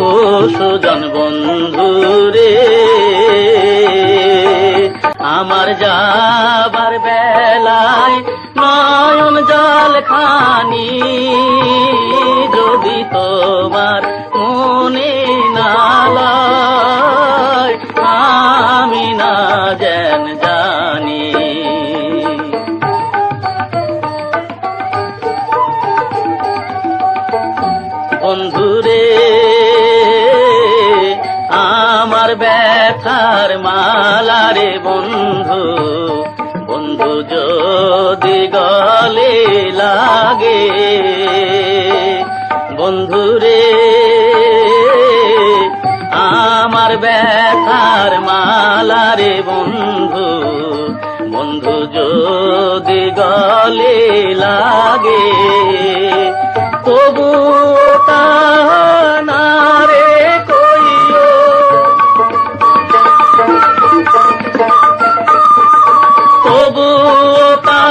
ও সুজন বন্ধু রে, আমার যাবার বেলায় নয়ন জল খানি যদি তোমার মনে না লয়, আমি না যেন জানি। বন্ধুরে আমার ব্যথার মালারে বন্ধু, বন্ধু যদি গলে লাগে, বন্ধুরে আমার ব্যথার মালারে বন্ধু, বন্ধু যদি গলে লাগে, তবু তা না রে কইও, তবু তা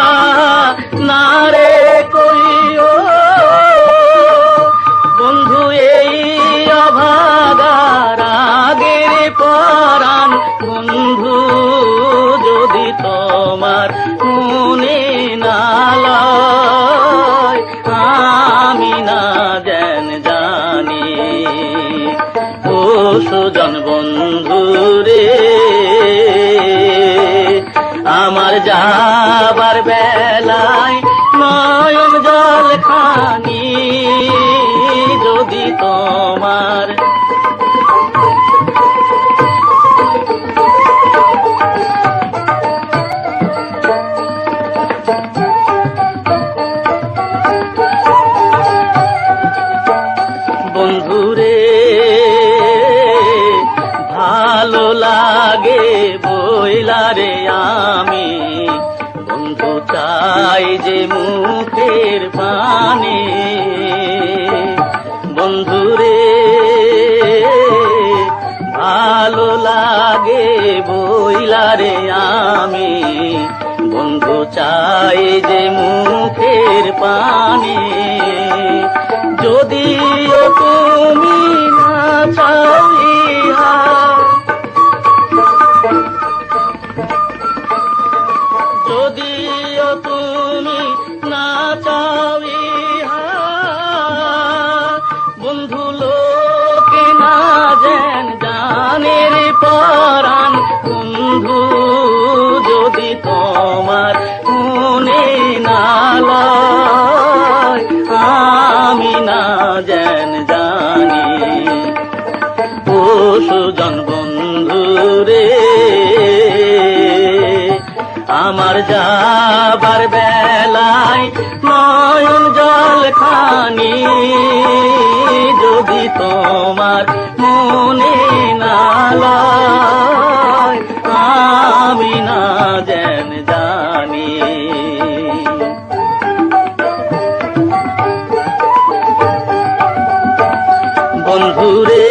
না রে কইও, বন্ধু এই অভাগার আগের পরাণ, বন্ধু যদি তোমার মনে না লয়, আমি না যেন জানি। ও সুজন বন্ধু রে, আমার যাবার বেলায় নয়ন জল খানি যদি তোমার, বন্ধুরে ভালো লাগে বইলারে আমি, বন্ধু চাই যে মুখের পানে, বন্ধুরে ভালো লাগে বইলারে আমি, বন্ধু চাই যে মুখের পানে, যদিও তুমি না চাও ইহা, যদিও তুমি না চাও ইহা, বন্ধু লোকে না যেন জানের পরাণ, বন্ধু যদি তোমার মনে না লয়, আমি না যেন জানি। ও সুজন বন্ধু রে, আমার যাবার বেলায় নয়ন জল খানি যদি তোমার মনে না লয়, আমি না যেন জানি। বন্ধুরে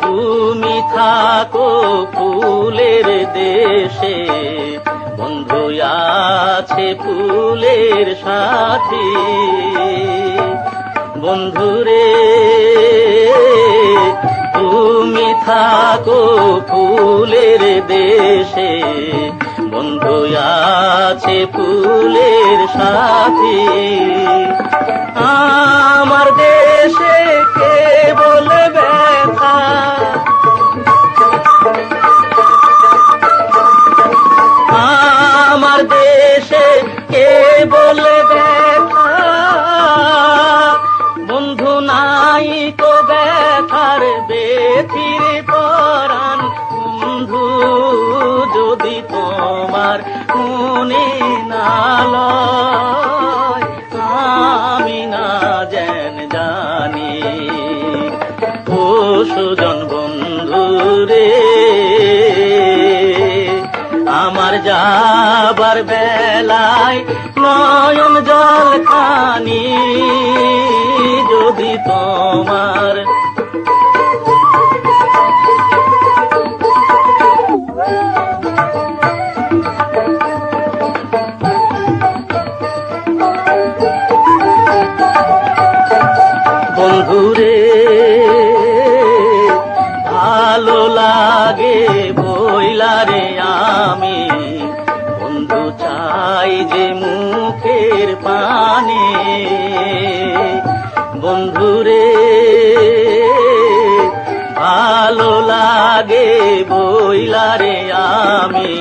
তুমি থাকো ফুলের দেশে, বন্ধু আছে ফুলের সাথী, বন্ধুরে তুমি থাকো ফুলের দেশে, বন্ধু আছে ফুলের সাথী, আমার দেশে কে বলে ব্যথা, আমার দেশে কে বলে ব্যথা, বন্ধু নাই তো ব্যথার বেথির পরাণ, বন্ধু যদি তোমার মনে না লয়, আমি না যেন জানি। ও সুজন বন্ধু রে, আমার যাবার বেলায় নয়ন জল খানি যদি তোমার, বন্ধুরে ভালো লাগে বইলারে আমি বন্ধু চাই যে মুখের পানে বন্ধুরে ভালো লাগে বইলারে আমি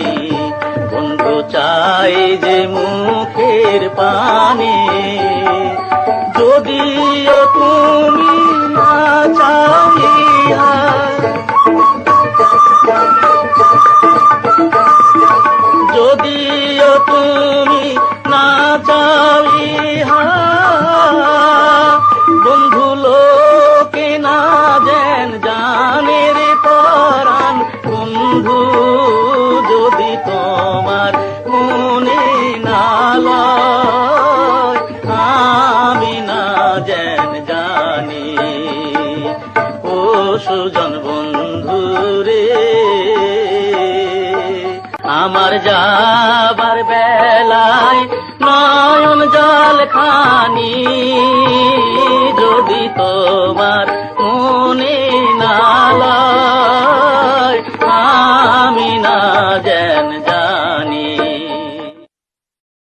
বন্ধু চাই যে মুখের পানে যদিও তুমি না চাহিয়া যদিও তুমি না চাহিয়া বন্ধু লোকে না যেন জানে রে পরাণ বন্ধু যদি তোমার মনে না লয় আমি না যেন জানি ও সুজন বন্ধু রে আমার যাবার বেলায় নয়ন জল খানি যদি তোমার